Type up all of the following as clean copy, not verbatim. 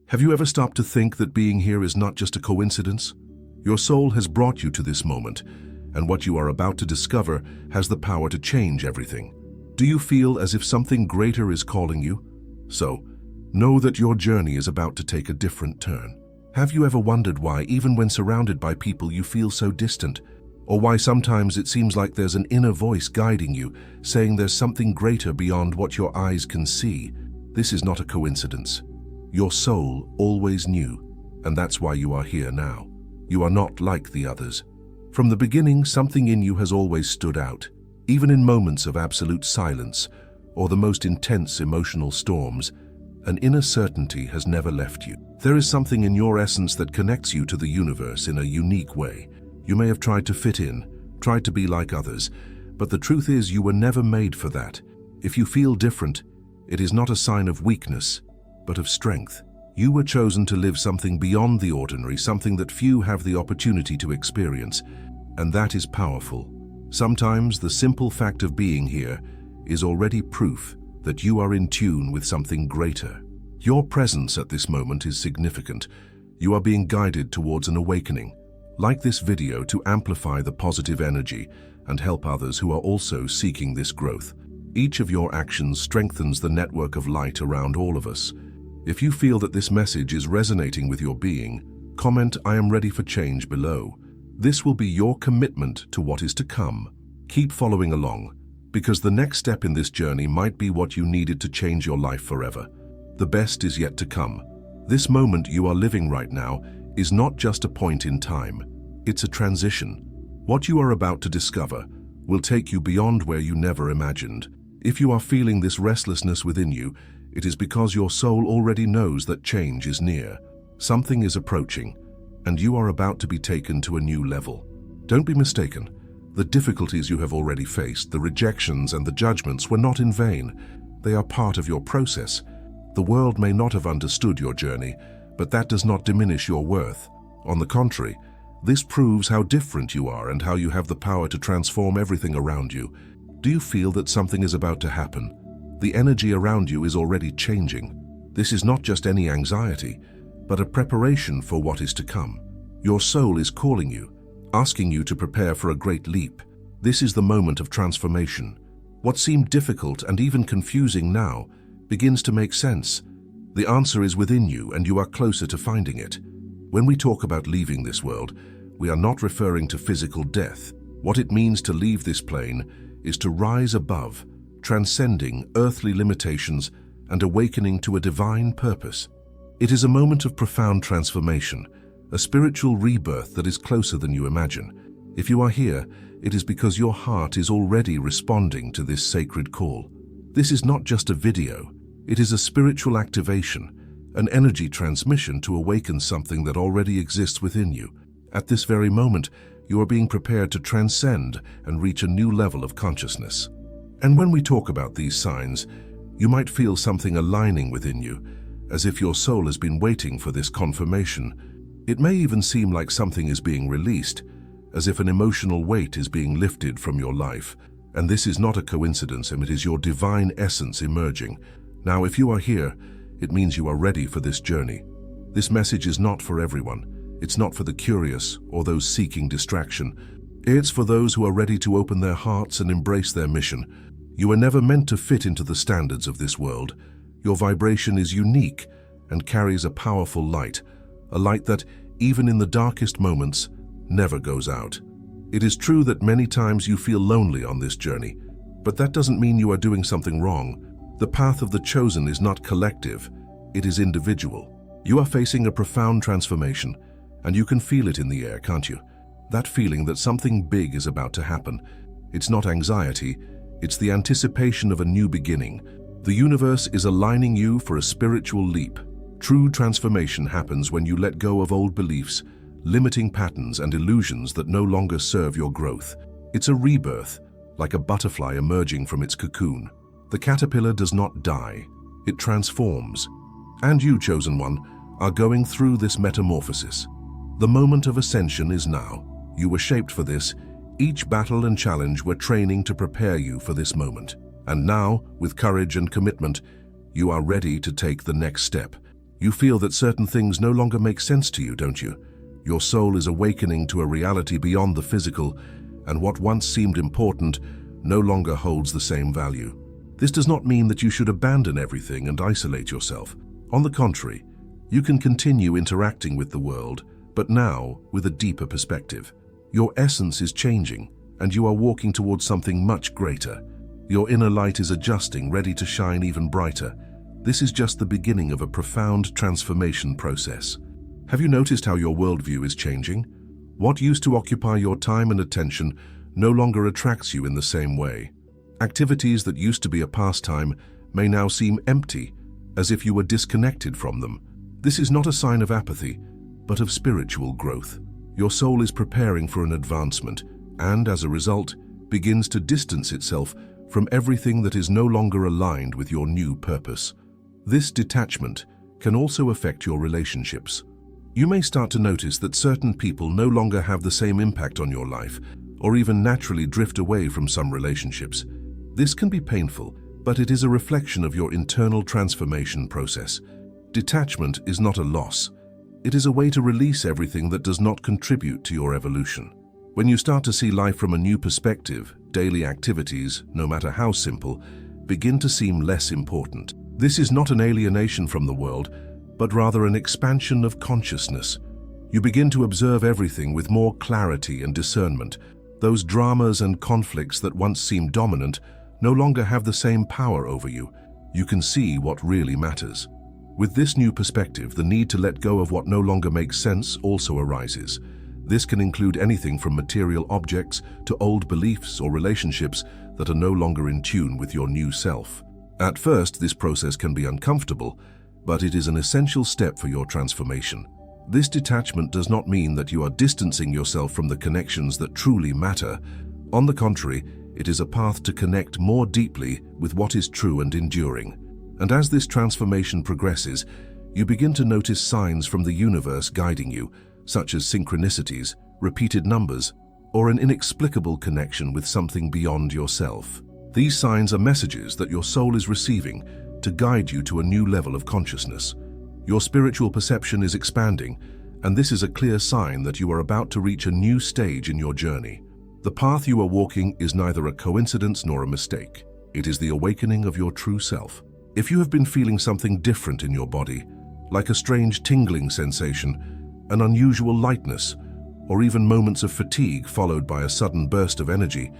Have you ever stopped to think that being here is not just a coincidence? Your soul has brought you to this moment, and what you are about to discover has the power to change everything. Do you feel as if something greater is calling you? So, know that your journey is about to take a different turn. Have you ever wondered why, even when surrounded by people, you feel so distant? Or why sometimes it seems like there's an inner voice guiding you, saying there's something greater beyond what your eyes can see? This is not a coincidence. Your soul always knew, and that's why you are here now. You are not like the others. From the beginning, something in you has always stood out. Even in moments of absolute silence or the most intense emotional storms, an inner certainty has never left you. There is something in your essence that connects you to the universe in a unique way. You may have tried to fit in, tried to be like others, but the truth is you were never made for that. If you feel different, it is not a sign of weakness, but of strength. You were chosen to live something beyond the ordinary, something that few have the opportunity to experience, and that is powerful. Sometimes the simple fact of being here is already proof that you are in tune with something greater. Your presence at this moment is significant. You are being guided towards an awakening. Like this video to amplify the positive energy and help others who are also seeking this growth. Each of your actions strengthens the network of light around all of us. If you feel that this message is resonating with your being, comment "I am ready for change" below. This will be your commitment to what is to come. Keep following along, because the next step in this journey might be what you needed to change your life forever. The best is yet to come. This moment you are living right now is not just a point in time. It's a transition. What you are about to discover will take you beyond where you never imagined. If you are feeling this restlessness within you, it is because your soul already knows that change is near. Something is approaching, and you are about to be taken to a new level. Don't be mistaken. The difficulties you have already faced, the rejections and the judgments were not in vain. They are part of your process. The world may not have understood your journey, but that does not diminish your worth. On the contrary, this proves how different you are and how you have the power to transform everything around you. Do you feel that something is about to happen? The energy around you is already changing. This is not just any anxiety, but a preparation for what is to come. Your soul is calling you, asking you to prepare for a great leap. This is the moment of transformation. What seemed difficult and even confusing now begins to make sense. The answer is within you, and you are closer to finding it. When we talk about leaving this world, we are not referring to physical death. What it means to leave this plane is to rise above, transcending earthly limitations and awakening to a divine purpose. It is a moment of profound transformation, a spiritual rebirth that is closer than you imagine. If you are here, it is because your heart is already responding to this sacred call. This is not just a video. It is a spiritual activation, an energy transmission to awaken something that already exists within you. At this very moment, you are being prepared to transcend and reach a new level of consciousness. And when we talk about these signs, you might feel something aligning within you, as if your soul has been waiting for this confirmation. It may even seem like something is being released, as if an emotional weight is being lifted from your life. And this is not a coincidence, and it is your divine essence emerging. Now, if you are here, it means you are ready for this journey. This message is not for everyone. It's not for the curious or those seeking distraction. It's for those who are ready to open their hearts and embrace their mission. You are never meant to fit into the standards of this world. Your vibration is unique and carries a powerful light, a light that, even in the darkest moments, never goes out. It is true that many times you feel lonely on this journey, but that doesn't mean you are doing something wrong. The path of the chosen is not collective, it is individual. You are facing a profound transformation, and you can feel it in the air, can't you? That feeling that something big is about to happen. It's not anxiety, it's the anticipation of a new beginning. The universe is aligning you for a spiritual leap. True transformation happens when you let go of old beliefs, limiting patterns and illusions that no longer serve your growth. It's a rebirth, like a butterfly emerging from its cocoon. The caterpillar does not die, it transforms. And you, chosen one, are going through this metamorphosis. The moment of ascension is now. You were shaped for this. Each battle and challenge were training to prepare you for this moment. And now, with courage and commitment, you are ready to take the next step. You feel that certain things no longer make sense to you, don't you? Your soul is awakening to a reality beyond the physical, and what once seemed important no longer holds the same value. This does not mean that you should abandon everything and isolate yourself. On the contrary, you can continue interacting with the world, but now with a deeper perspective. Your essence is changing, and you are walking towards something much greater. Your inner light is adjusting, ready to shine even brighter. This is just the beginning of a profound transformation process. Have you noticed how your worldview is changing? What used to occupy your time and attention no longer attracts you in the same way. Activities that used to be a pastime may now seem empty, as if you were disconnected from them. This is not a sign of apathy, but of spiritual growth. Your soul is preparing for an advancement, and as a result, begins to distance itself from everything that is no longer aligned with your new purpose. This detachment can also affect your relationships. You may start to notice that certain people no longer have the same impact on your life, or even naturally drift away from some relationships. This can be painful, but it is a reflection of your internal transformation process. Detachment is not a loss. It is a way to release everything that does not contribute to your evolution. When you start to see life from a new perspective, daily activities, no matter how simple, begin to seem less important. This is not an alienation from the world, but rather an expansion of consciousness. You begin to observe everything with more clarity and discernment. Those dramas and conflicts that once seemed dominant no longer have the same power over you. You can see what really matters. With this new perspective, the need to let go of what no longer makes sense also arises. This can include anything from material objects to old beliefs or relationships that are no longer in tune with your new self. At first, this process can be uncomfortable, but it is an essential step for your transformation. This detachment does not mean that you are distancing yourself from the connections that truly matter. On the contrary, it is a path to connect more deeply with what is true and enduring. And as this transformation progresses, you begin to notice signs from the universe guiding you, such as synchronicities, repeated numbers, or an inexplicable connection with something beyond yourself. These signs are messages that your soul is receiving to guide you to a new level of consciousness. Your spiritual perception is expanding, and this is a clear sign that you are about to reach a new stage in your journey. The path you are walking is neither a coincidence nor a mistake. It is the awakening of your true self. If you have been feeling something different in your body, like a strange tingling sensation, an unusual lightness, or even moments of fatigue followed by a sudden burst of energy,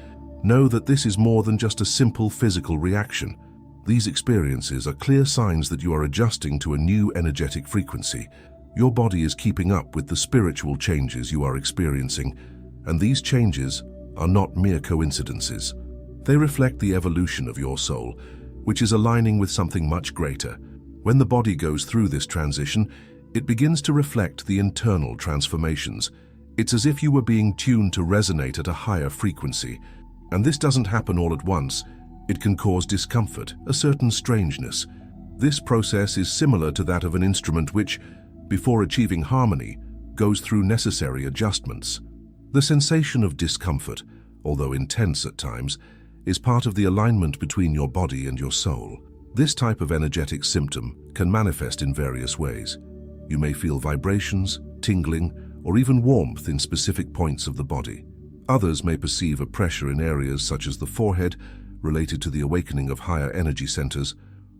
know that this is more than just a simple physical reaction. These experiences are clear signs that you are adjusting to a new energetic frequency. Your body is keeping up with the spiritual changes you are experiencing, and these changes are not mere coincidences. They reflect the evolution of your soul, which is aligning with something much greater. When the body goes through this transition, it begins to reflect the internal transformations. It's as if you were being tuned to resonate at a higher frequency. And this doesn't happen all at once. It can cause discomfort, a certain strangeness. This process is similar to that of an instrument which, before achieving harmony, goes through necessary adjustments. The sensation of discomfort, although intense at times, is part of the alignment between your body and your soul. This type of energetic symptom can manifest in various ways. You may feel vibrations, tingling, or even warmth in specific points of the body. Others may perceive a pressure in areas such as the forehead, related to the awakening of higher energy centers,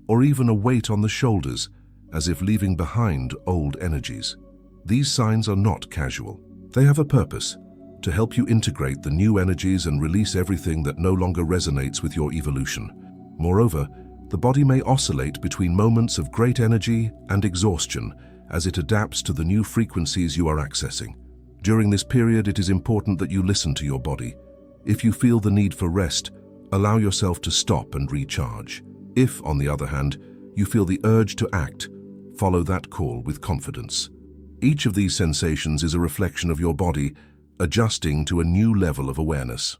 or even a weight on the shoulders, as if leaving behind old energies. These signs are not casual. They have a purpose, to help you integrate the new energies and release everything that no longer resonates with your evolution. Moreover, the body may oscillate between moments of great energy and exhaustion as it adapts to the new frequencies you are accessing. During this period, it is important that you listen to your body. If you feel the need for rest, allow yourself to stop and recharge. If, on the other hand, you feel the urge to act, follow that call with confidence. Each of these sensations is a reflection of your body adjusting to a new level of awareness.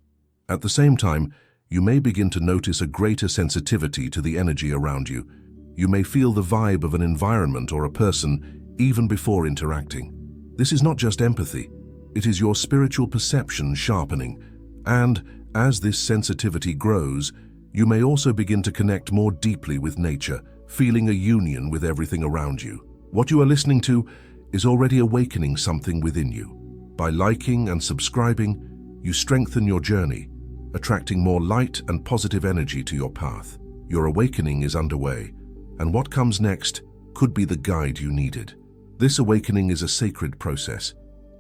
At the same time, you may begin to notice a greater sensitivity to the energy around you. You may feel the vibe of an environment or a person even before interacting. This is not just empathy, it is your spiritual perception sharpening. And as this sensitivity grows, you may also begin to connect more deeply with nature, feeling a union with everything around you. What you are listening to is already awakening something within you. By liking and subscribing, you strengthen your journey, attracting more light and positive energy to your path. Your awakening is underway, and what comes next could be the guide you needed. This awakening is a sacred process.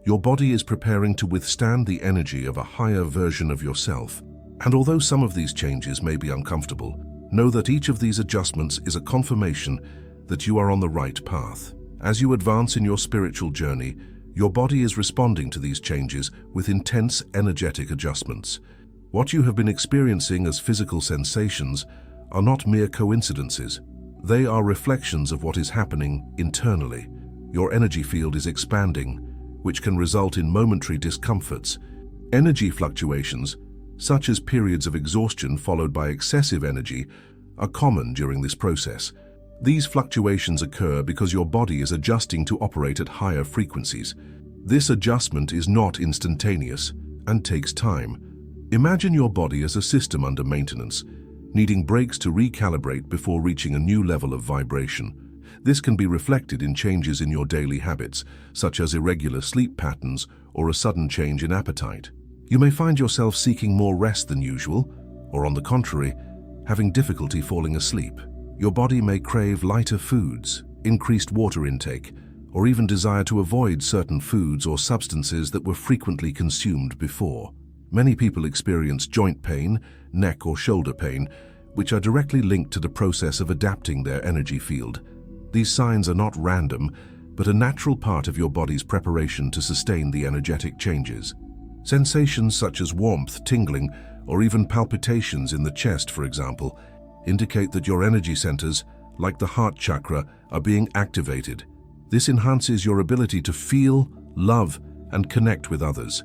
Your body is preparing to withstand the energy of a higher version of yourself. And although some of these changes may be uncomfortable, know that each of these adjustments is a confirmation that you are on the right path. As you advance in your spiritual journey, your body is responding to these changes with intense energetic adjustments. What you have been experiencing as physical sensations are not mere coincidences. They are reflections of what is happening internally. Your energy field is expanding, which can result in momentary discomforts. Energy fluctuations, such as periods of exhaustion followed by excessive energy, are common during this process. These fluctuations occur because your body is adjusting to operate at higher frequencies. This adjustment is not instantaneous and takes time. Imagine your body as a system under maintenance, needing breaks to recalibrate before reaching a new level of vibration. This can be reflected in changes in your daily habits, such as irregular sleep patterns or a sudden change in appetite. You may find yourself seeking more rest than usual, or on the contrary, having difficulty falling asleep. Your body may crave lighter foods, increased water intake, or even desire to avoid certain foods or substances that were frequently consumed before. Many people experience joint pain, neck or shoulder pain, which are directly linked to the process of adapting their energy field. These signs are not random, but a natural part of your body's preparation to sustain the energetic changes. Sensations such as warmth, tingling, or even palpitations in the chest, for example, indicate that your energy centers, like the heart chakra, are being activated. This enhances your ability to feel, love, and connect with others.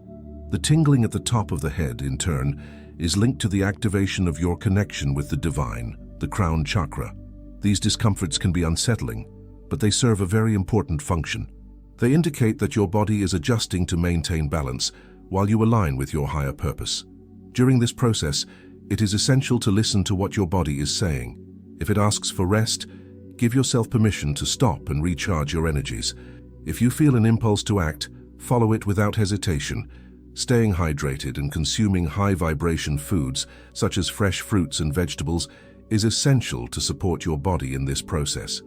The tingling at the top of the head, in turn, is linked to the activation of your connection with the divine, the crown chakra. These discomforts can be unsettling, but they serve a very important function. They indicate that your body is adjusting to maintain balance while you align with your higher purpose. During this process, it is essential to listen to what your body is saying. If it asks for rest, give yourself permission to stop and recharge your energies. If you feel an impulse to act, follow it without hesitation. Staying hydrated and consuming high-vibration foods, such as fresh fruits and vegetables, is essential to support your body in this process.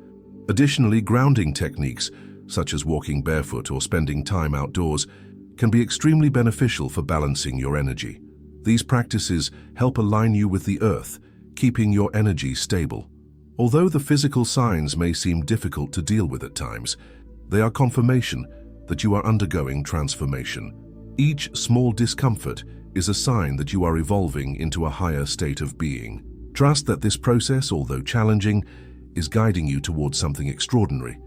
Additionally, grounding techniques, such as walking barefoot or spending time outdoors, can be extremely beneficial for balancing your energy. These practices help align you with the earth, keeping your energy stable. Although the physical signs may seem difficult to deal with at times, they are confirmation that you are undergoing transformation. Each small discomfort is a sign that you are evolving into a higher state of being. Trust that this process, although challenging, is guiding you towards something extraordinary.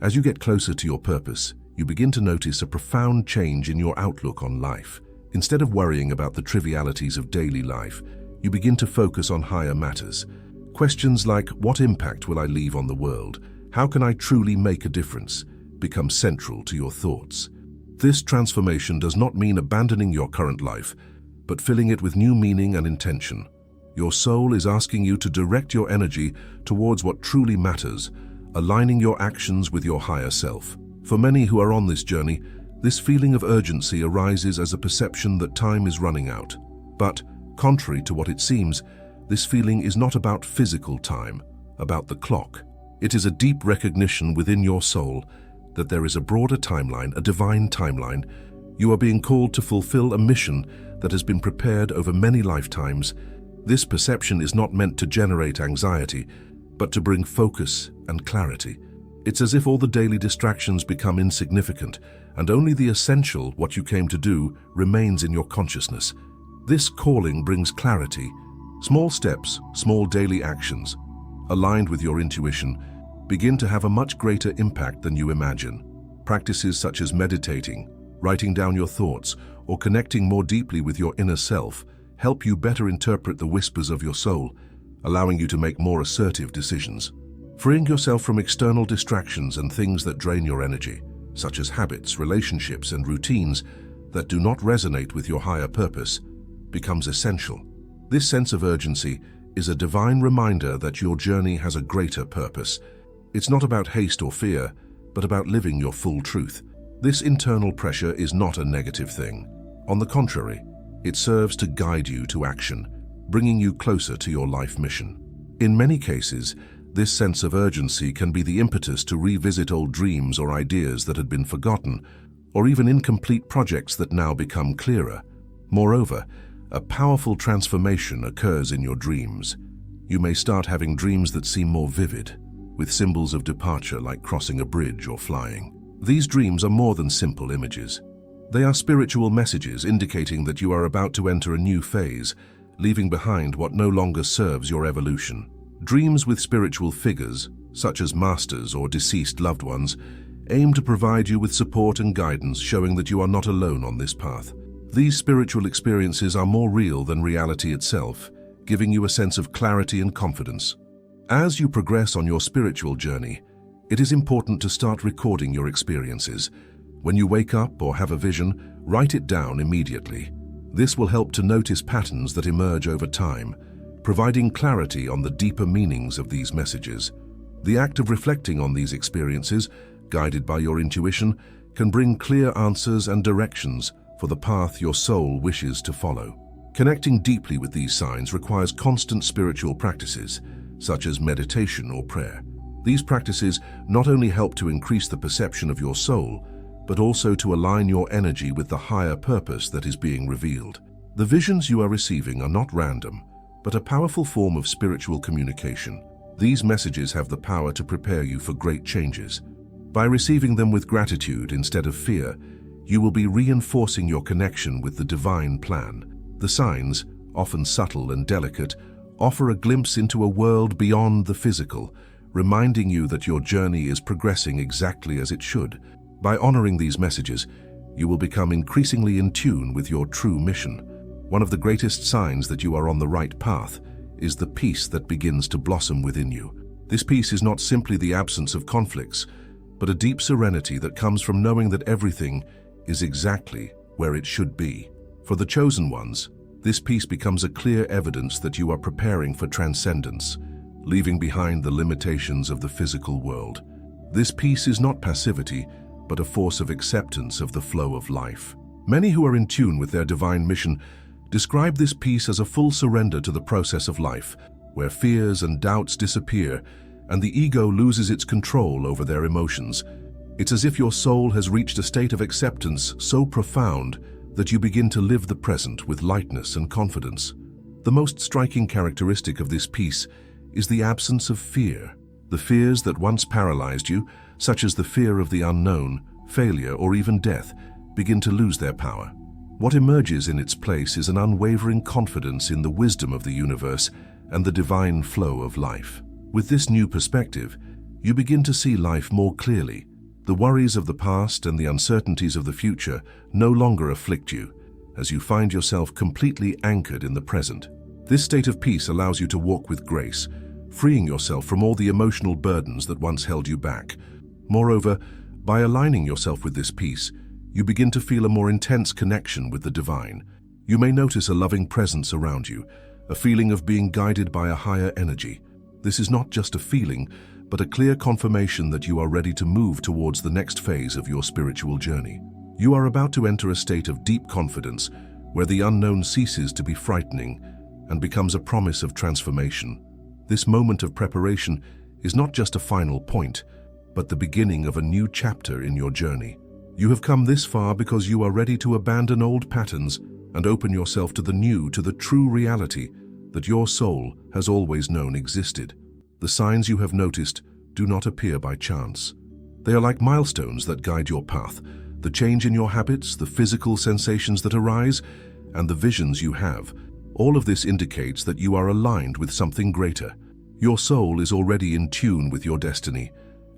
As you get closer to your purpose, you begin to notice a profound change in your outlook on life. Instead of worrying about the trivialities of daily life, you begin to focus on higher matters. Questions like, what impact will I leave on the world? How can I truly make a difference? Become central to your thoughts. This transformation does not mean abandoning your current life, but filling it with new meaning and intention. Your soul is asking you to direct your energy towards what truly matters, aligning your actions with your higher self. For many who are on this journey, this feeling of urgency arises as a perception that time is running out. But, contrary to what it seems, this feeling is not about physical time, about the clock. It is a deep recognition within your soul that there is a broader timeline, a divine timeline. You are being called to fulfill a mission that has been prepared over many lifetimes. This perception is not meant to generate anxiety, but to bring focus and clarity. It's as if all the daily distractions become insignificant, and only the essential, what you came to do, remains in your consciousness. This calling brings clarity. Small steps, small daily actions, aligned with your intuition, begin to have a much greater impact than you imagine. Practices such as meditating, writing down your thoughts, or connecting more deeply with your inner self help you better interpret the whispers of your soul, allowing you to make more assertive decisions. Freeing yourself from external distractions and things that drain your energy, such as habits, relationships, and routines that do not resonate with your higher purpose, becomes essential. This sense of urgency is a divine reminder that your journey has a greater purpose. It's not about haste or fear, but about living your full truth. This internal pressure is not a negative thing. On the contrary, it serves to guide you to action, bringing you closer to your life mission. In many cases, this sense of urgency can be the impetus to revisit old dreams or ideas that had been forgotten, or even incomplete projects that now become clearer. Moreover, a powerful transformation occurs in your dreams. You may start having dreams that seem more vivid, with symbols of departure like crossing a bridge or flying. These dreams are more than simple images. They are spiritual messages indicating that you are about to enter a new phase, leaving behind what no longer serves your evolution. Dreams with spiritual figures, such as masters or deceased loved ones, aim to provide you with support and guidance, showing that you are not alone on this path. These spiritual experiences are more real than reality itself, giving you a sense of clarity and confidence. As you progress on your spiritual journey, it is important to start recording your experiences. When you wake up or have a vision, write it down immediately. This will help to notice patterns that emerge over time, providing clarity on the deeper meanings of these messages. The act of reflecting on these experiences, guided by your intuition, can bring clear answers and directions for the path your soul wishes to follow. Connecting deeply with these signs requires constant spiritual practices, such as meditation or prayer. These practices not only help to increase the perception of your soul, but also to align your energy with the higher purpose that is being revealed. The visions you are receiving are not random, but a powerful form of spiritual communication. These messages have the power to prepare you for great changes. By receiving them with gratitude instead of fear, you will be reinforcing your connection with the divine plan. The signs, often subtle and delicate, offer a glimpse into a world beyond the physical, reminding you that your journey is progressing exactly as it should. By honoring these messages, you will become increasingly in tune with your true mission. One of the greatest signs that you are on the right path is the peace that begins to blossom within you. This peace is not simply the absence of conflicts, but a deep serenity that comes from knowing that everything is exactly where it should be. For the chosen ones, this peace becomes a clear evidence that you are preparing for transcendence, leaving behind the limitations of the physical world. This peace is not passivity, but a force of acceptance of the flow of life. Many who are in tune with their divine mission describe this peace as a full surrender to the process of life, where fears and doubts disappear and the ego loses its control over their emotions. It's as if your soul has reached a state of acceptance so profound that you begin to live the present with lightness and confidence. The most striking characteristic of this peace is the absence of fear. The fears that once paralyzed you, such as the fear of the unknown, failure, or even death, begin to lose their power. What emerges in its place is an unwavering confidence in the wisdom of the universe and the divine flow of life. With this new perspective, you begin to see life more clearly. The worries of the past and the uncertainties of the future no longer afflict you, as you find yourself completely anchored in the present. This state of peace allows you to walk with grace, freeing yourself from all the emotional burdens that once held you back. Moreover, by aligning yourself with this peace, you begin to feel a more intense connection with the divine. You may notice a loving presence around you, a feeling of being guided by a higher energy. This is not just a feeling, but a clear confirmation that you are ready to move towards the next phase of your spiritual journey. You are about to enter a state of deep confidence, where the unknown ceases to be frightening and becomes a promise of transformation. This moment of preparation is not just a final point, but the beginning of a new chapter in your journey. You have come this far because you are ready to abandon old patterns and open yourself to the new, to the true reality that your soul has always known existed. The signs you have noticed do not appear by chance. They are like milestones that guide your path. The change in your habits, the physical sensations that arise, and the visions you have. All of this indicates that you are aligned with something greater. Your soul is already in tune with your destiny,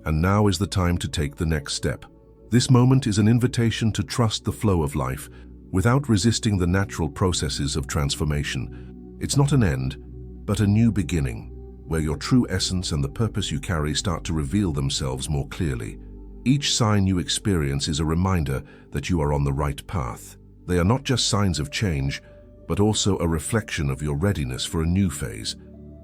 and now is the time to take the next step. This moment is an invitation to trust the flow of life without resisting the natural processes of transformation. It's not an end, but a new beginning, where your true essence and the purpose you carry start to reveal themselves more clearly. Each sign you experience is a reminder that you are on the right path. They are not just signs of change, but also a reflection of your readiness for a new phase.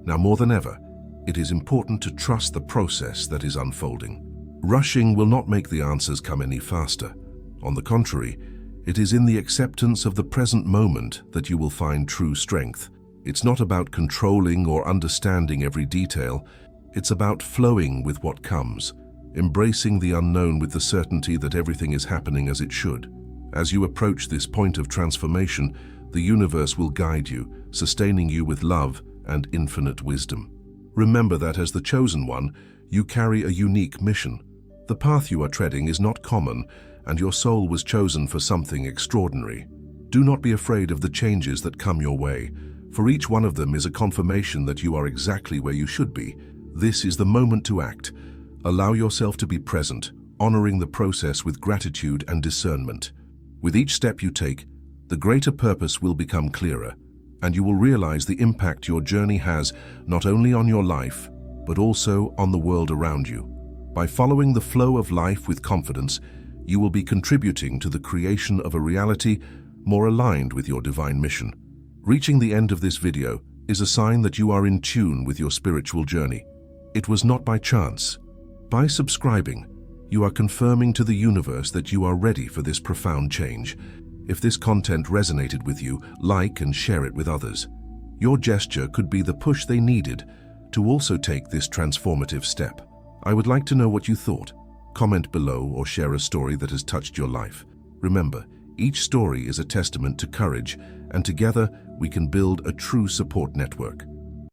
Now more than ever, it is important to trust the process that is unfolding. Rushing will not make the answers come any faster. On the contrary, it is in the acceptance of the present moment that you will find true strength. It's not about controlling or understanding every detail. It's about flowing with what comes, embracing the unknown with the certainty that everything is happening as it should. As you approach this point of transformation, the universe will guide you, sustaining you with love and infinite wisdom. Remember that as the chosen one, you carry a unique mission. The path you are treading is not common, and your soul was chosen for something extraordinary. Do not be afraid of the changes that come your way, for each one of them is a confirmation that you are exactly where you should be. This is the moment to act. Allow yourself to be present, honoring the process with gratitude and discernment. With each step you take, the greater purpose will become clearer, and you will realize the impact your journey has not only on your life, but also on the world around you. By following the flow of life with confidence, you will be contributing to the creation of a reality more aligned with your divine mission. Reaching the end of this video is a sign that you are in tune with your spiritual journey. It was not by chance. By subscribing, you are confirming to the universe that you are ready for this profound change. If this content resonated with you, like and share it with others. Your gesture could be the push they needed to also take this transformative step. I would like to know what you thought. Comment below or share a story that has touched your life. Remember, each story is a testament to courage, and together we can build a true support network.